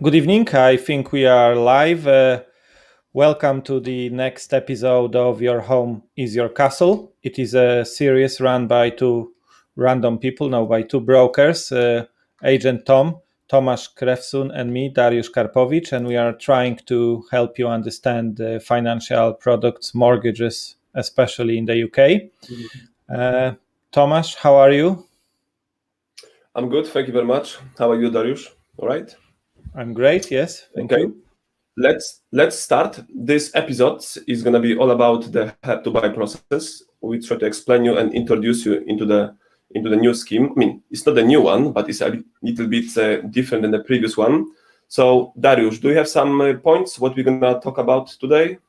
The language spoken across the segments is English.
Good evening. I think we are live. Welcome to the next episode of Your Home is Your Castle. It is a series run by two random people, no, by two brokers, Agent Tomasz Krewsun, and me, Dariusz Karpowicz, and we are trying to help you understand financial products, mortgages, especially in the UK. Tomasz, how are you? I'm good, thank you very much. How are you, Dariusz? All right? I'm great, yes, thank you. Let's start. This episode is going to be all about the help to buy process. We try to explain you and introduce you into the new scheme. I mean, it's not a new one, but it's a little bit different than the previous one. So, Dariusz, do you have some points what we're going to talk about today?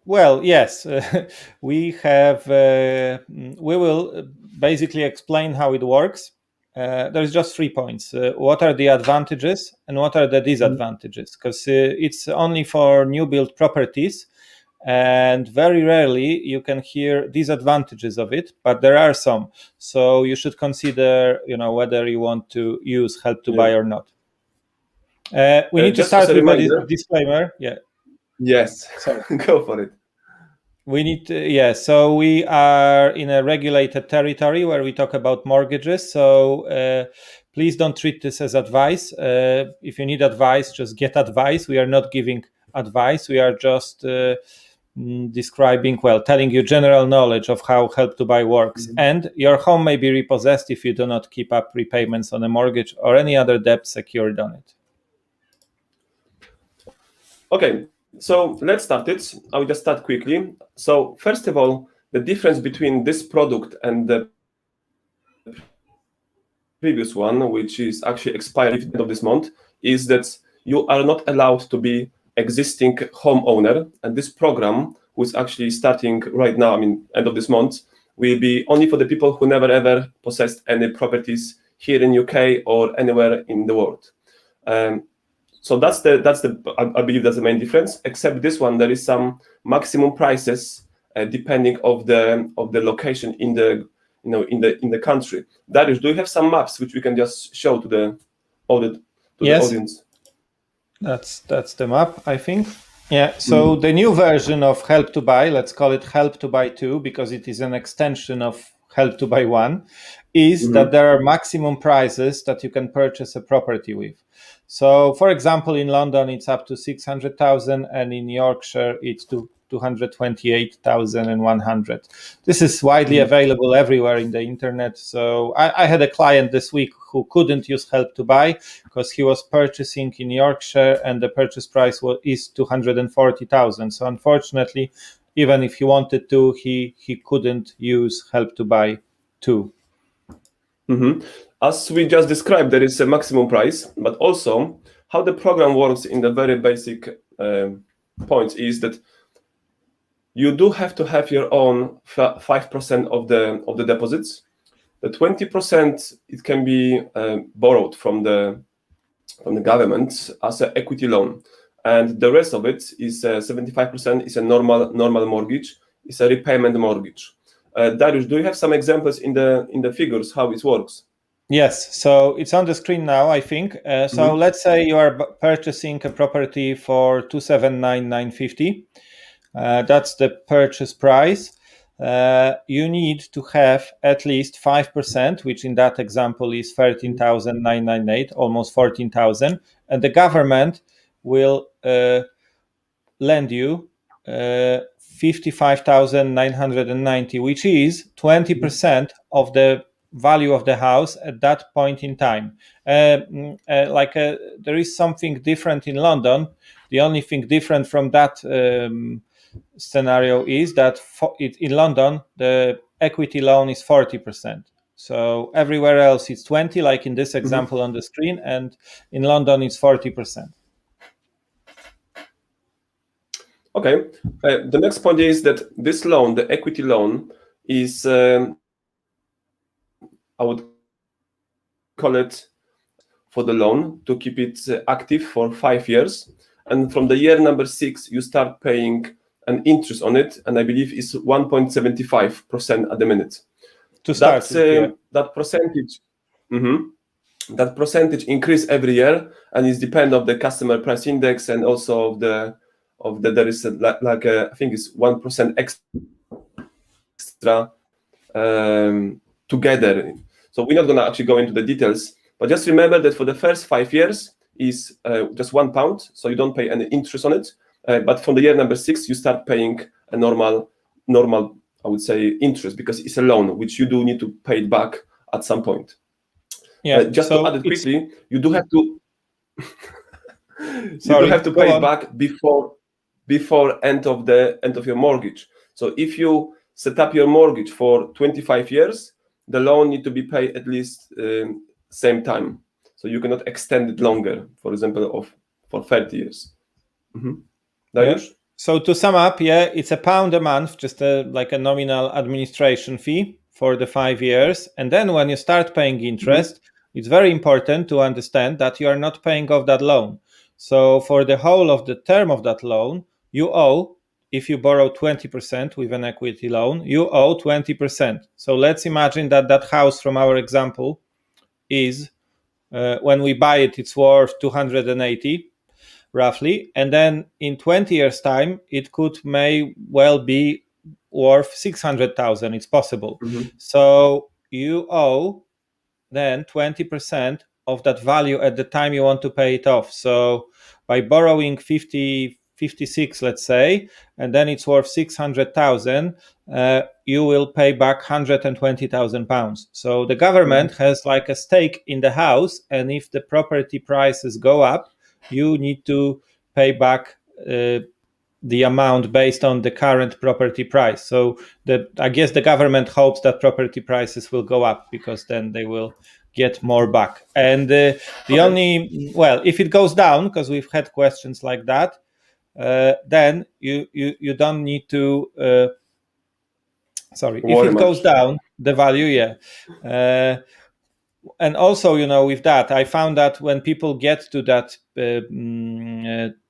Well, yes, we have. We will basically explain how it works. There's just 3 points. What are the advantages and what are the disadvantages? Because it's only for new build properties, and very rarely you can hear disadvantages of it, but there are some. So you should consider, whether you want to use Help to Buy or not. We need to start with a disclaimer. Yeah. Yes, go for it. So we are in a regulated territory where we talk about mortgages. So please don't treat this as advice. If you need advice, just get advice. We are not giving advice. We are just describing, telling you general knowledge of how Help to Buy works. Mm-hmm. And your home may be repossessed if you do not keep up repayments on a mortgage or any other debt secured on it. Okay. So let's start it. I will just start quickly. So first of all, the difference between this product and the previous one, which is actually expired at the end of this month, is that you are not allowed to be existing homeowner. And this program, who is actually starting right now, end of this month, will be only for the people who never ever possessed any properties here in UK or anywhere in the world. So I believe that's the main difference. Except this one, there is some maximum prices depending of the location in the country. Dariusz, do you have some maps which we can just show to the audience? That's the map, I think. Yeah. So the new version of Help to Buy, let's call it Help to Buy 2, because it is an extension of Help to Buy 1, is that there are maximum prices that you can purchase a property with. So, for example, in London, it's up to 600,000, and in Yorkshire, it's to 228,100. This is widely available everywhere in the internet. So I had a client this week who couldn't use Help to Buy because he was purchasing in Yorkshire and the purchase price is 240,000. So unfortunately, even if he wanted to, he couldn't use Help to Buy too. Mm-hmm. As we just described, there is a maximum price, but also how the program works in the very basic points is that you do have to have your own 5% of the deposits. The 20% it can be borrowed from the government as an equity loan, and the rest of it is 75% is a normal mortgage. It's a repayment mortgage. Dariusz, do you have some examples in the figures how it works? Yes, so it's on the screen now, I think. So let's say you are purchasing a property for 279,950. That's the purchase price. You need to have at least 5%, which in that example is 13,998, almost 14,000, and the government will lend you 55,990, which is 20% of the value of the house at that point in time. There is something different in London. The only thing different from that scenario is that in London the equity loan is 40%. So everywhere else it's 20, like in this example on the screen, and in London it's 40%. Okay. The next point is that this loan, the equity loan, is I would call it for the loan to keep it active for 5 years, and from the year number 6 you start paying an interest on it, and I believe it's 1.75% at the minute. To start, that percentage. that percentage increase every year, and it's depend of the customer price index and also of the there is I think it's 1% extra together. So we're not going to actually go into the details, but just remember that for the first 5 years is just £1, so you don't pay any interest on it. But from the year number 6, you start paying a normal, I would say, interest, because it's a loan which you do need to pay it back at some point. Yeah. Just so to add it quickly, you do have to Sorry, pay it back before end of your mortgage. So if you set up your mortgage for 25 years, the loan need to be paid at least same time. So you cannot extend it longer, for example, for 30 years. Dariusz? Yeah. So to sum up, it's £1 a month, just like a nominal administration fee for the 5 years. And then when you start paying interest, it's very important to understand that you are not paying off that loan. So for the whole of the term of that loan, you owe, if you borrow 20% with an equity loan, you owe 20%. So let's imagine that that house from our example is, when we buy it, it's worth 280 roughly, and then in 20 years time it may well be worth 600,000. It's possible. So you owe then 20% of that value at the time you want to pay it off. So by borrowing 56, let's say, and then it's worth 600,000, you will pay back £120,000. So the government has like a stake in the house, and if the property prices go up, you need to pay back the amount based on the current property price. So I guess the government hopes that property prices will go up, because then they will get more back. And if it goes down, because we've had questions like that, then you don't need to if it goes down, the value, and also, with that, I found that when people get to that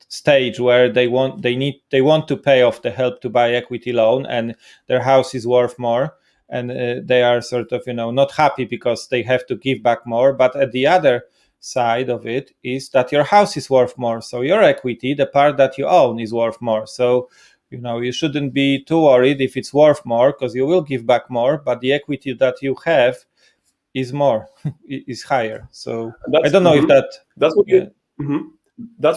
stage where they want to pay off the help to buy equity loan, and their house is worth more, and they are sort of not happy because they have to give back more. But at the other side of it is that your house is worth more, so your equity, the part that you own, is worth more. So you shouldn't be too worried if it's worth more, because you will give back more, but the equity that you have is more is higher. So I don't know if that's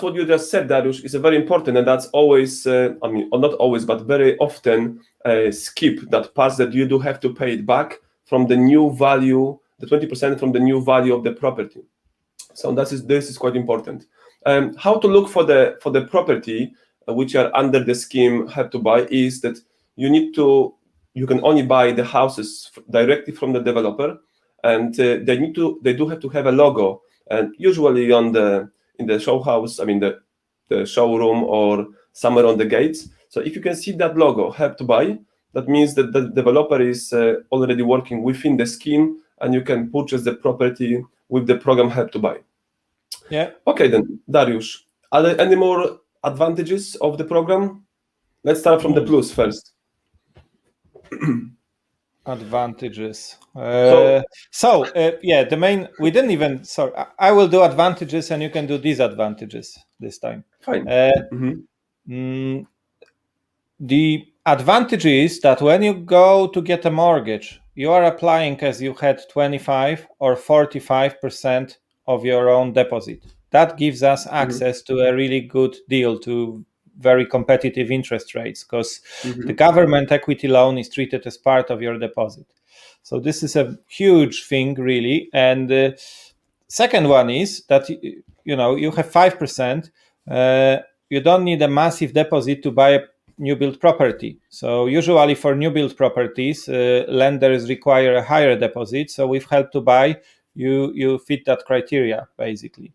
what you just said, Dariusz, is very important, and that's always not always, but very often skip that part, that you do have to pay it back from the new value, the 20% from the new value of the property. So this is quite important. How to look for the property which are under the scheme Help to Buy is that you can only buy the houses directly from the developer, and they do have to have a logo, and usually in the show house, the showroom, or somewhere on the gates. So if you can see that logo, Help to Buy, that means that the developer is already working within the scheme, and you can purchase the property with the program Help to Buy. Yeah. Okay, then, Dariusz, are there any more advantages of the program? Let's start from the plus first. Advantages. The main, we didn't even, sorry, I will do advantages and you can do disadvantages this time. Fine. The advantage is that when you go to get a mortgage, you are applying as you had 25 or 45% of your own deposit. That gives us access to a really good deal, to very competitive interest rates, because the government equity loan is treated as part of your deposit. So this is a huge thing, really. And the second one is that you have 5%. You don't need a massive deposit to buy a new build property. So usually for new build properties, lenders require a higher deposit. So with Help to Buy, you fit that criteria, basically.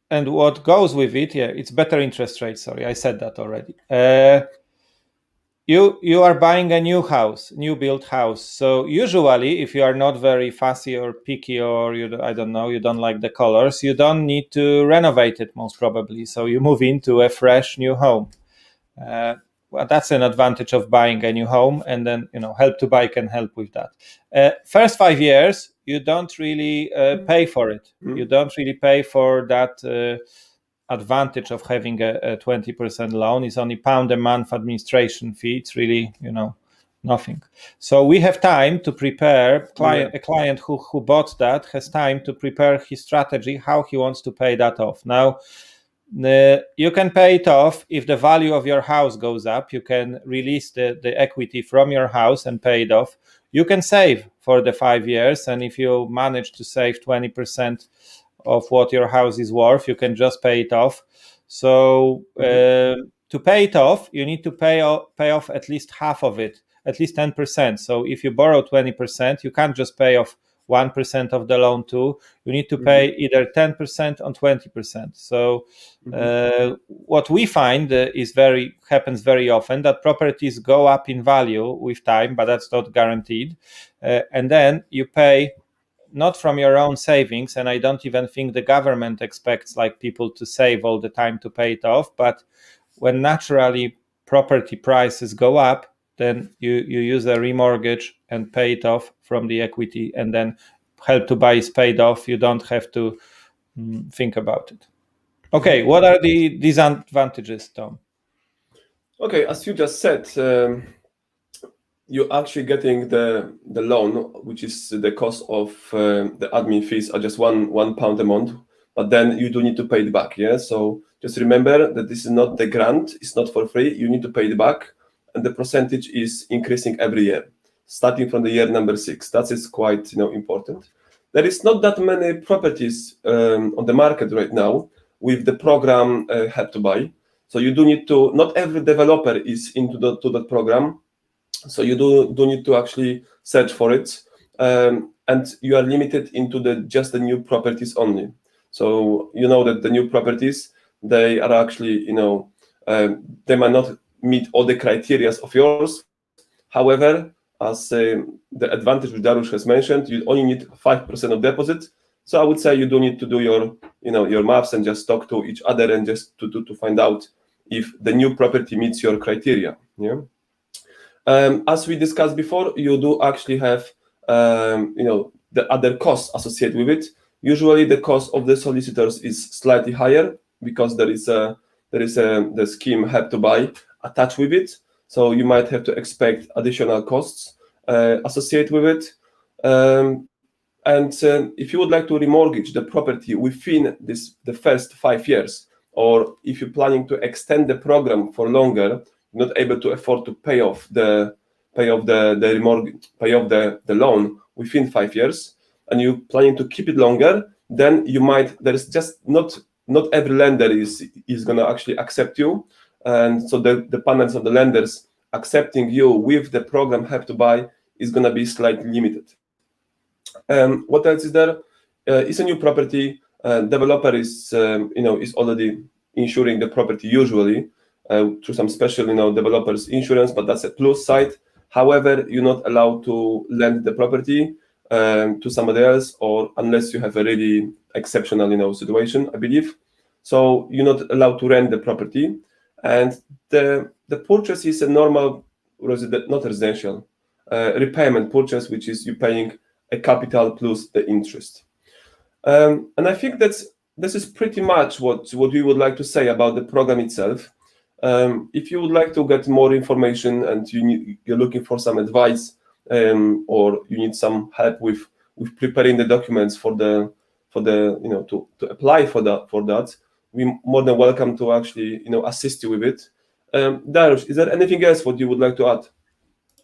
And what goes with it, it's better interest rate. Sorry, I said that already. You are buying a new built house. So usually, if you are not very fussy or picky, or you don't like the colors, you don't need to renovate it, most probably. So you move into a fresh new home. well, that's an advantage of buying a new home, and then Help to Buy can help with that. First 5 years, you don't really pay for it. You don't really pay for that advantage of having a 20% loan. It's only £1 a month administration fee. It's really nothing. So we have time to prepare. A client who bought that has time to prepare his strategy, how he wants to pay that off. Now, you can pay it off if the value of your house goes up. You can release the equity from your house and pay it off. You can save for the 5 years, and if you manage to save 20% of what your house is worth, you can just pay it off. So to pay it off, you need to pay off at least half of it, at least 10%. So if you borrow 20%, you can't just pay off 1% of the loan too. You need to pay either 10% or 20%. So what we find happens very often, that properties go up in value with time, but that's not guaranteed. And then you pay not from your own savings, and I don't even think the government expects people to save all the time to pay it off. But when naturally property prices go up, then you use a remortgage and pay it off from the equity, and then Help to Buy is paid off. You don't have to think about it. Okay, what are the disadvantages, Tom? Okay, as you just said, you're actually getting the loan, which is the cost of the admin fees are just £1 a month, but then you do need to pay it back. Yeah, so just remember that this is not the grant; it's not for free. You need to pay it back, and the percentage is increasing every year, starting from the year number 6. That is quite important. There is not that many properties on the market right now with the program Help to Buy. So you do need to. Not every developer is into that program. So you do need to actually search for it, and you are limited into just the new properties only. So that the new properties, they are actually they might not meet all the criteria of yours. However, as the advantage which Dariusz has mentioned, you only need 5% of deposit. So I would say you do need to do your maths and just talk to each other and just to find out if the new property meets your criteria. Yeah. As we discussed before, you do actually have the other costs associated with it. Usually, the cost of the solicitors is slightly higher because there is the scheme Help to Buy attached with it. So you might have to expect additional costs associated with it. And if you would like to remortgage the property within the first 5 years, or if you're planning to extend the program for longer, not able to afford to pay off the loan within 5 years, and you're planning to keep it longer, then there's just not every lender is going to actually accept you, and so the panels of the lenders accepting you with the program Help to Buy is going to be slightly limited. What else is there? It's a new property. Developer is already insuring the property usually through some special developers insurance, but that's a plus side. However, you're not allowed to lend the property to somebody else, or unless you have a really exceptional situation, I believe. So you're not allowed to rent the property, and the purchase is a normal not residential repayment purchase, which is you paying a capital plus the interest. And I think this is pretty much what we would like to say about the program itself. If you would like to get more information and you're looking for some advice, or you need some help with preparing the documents to apply for that, we're more than welcome to actually assist you with it. Dariusz, is there anything else what you would like to add?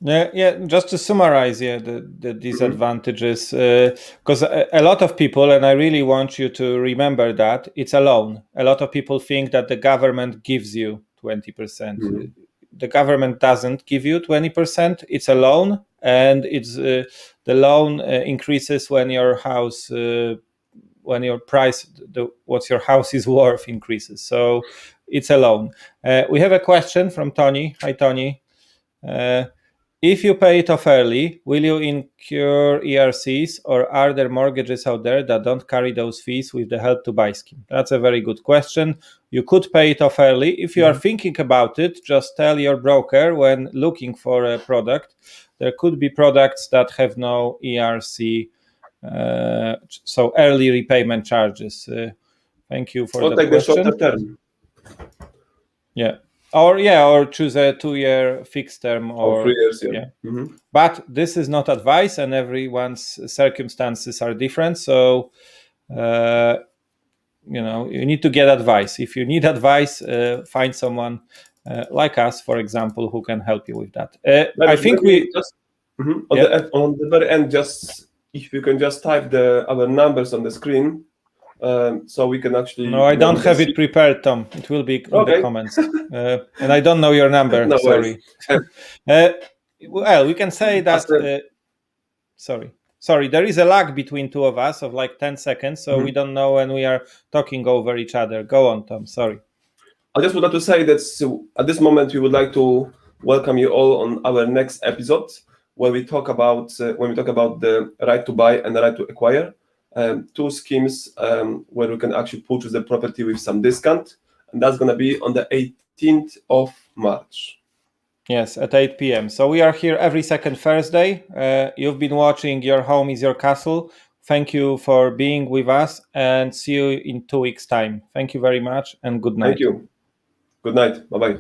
Yeah, just to summarize the disadvantages, because a lot of people, and I really want you to remember that, it's a loan. A lot of people think that the government gives you 20%. The government doesn't give you 20%. It's a loan, and it's the loan increases when your house, when your price, what your house is worth increases. So it's a loan. We have a question from Tony. Hi, Tony. if you pay it off early, will you incur ERCs, or are there mortgages out there that don't carry those fees with the Help to Buy scheme? That's a very good question. You could pay it off early. If you are thinking about it, just tell your broker when looking for a product. There could be products that have no ERC, so early repayment charges. Thank you for Or that take the question. shorter term. Yeah. Or choose a 2-year fixed term, Or 3 years, yeah. But this is not advice, and everyone's circumstances are different. So, you need to get advice. If you need advice, find someone like us, for example, who can help you with that. I think maybe just on the very end, just if you can just type our numbers on the screen, so we can actually. No, I don't have it prepared, Tom. It will be in the comments, and I don't know your number. No sorry. Well, we can say that. Sorry. There is a lag between two of us of like 10 seconds, so we don't know when we are talking over each other. Go on, Tom. Sorry. I just wanted to say that at this moment we would like to welcome you all on our next episode, where we talk about the right to buy and the right to acquire, two schemes where we can actually purchase the property with some discount, and that's going to be on the 18th of March. Yes, at 8 p.m. So we are here every second Thursday. You've been watching Your Home is Your Castle. Thank you for being with us, and see you in 2 weeks' time. Thank you very much, and good night. Thank you. Good night. Bye-bye.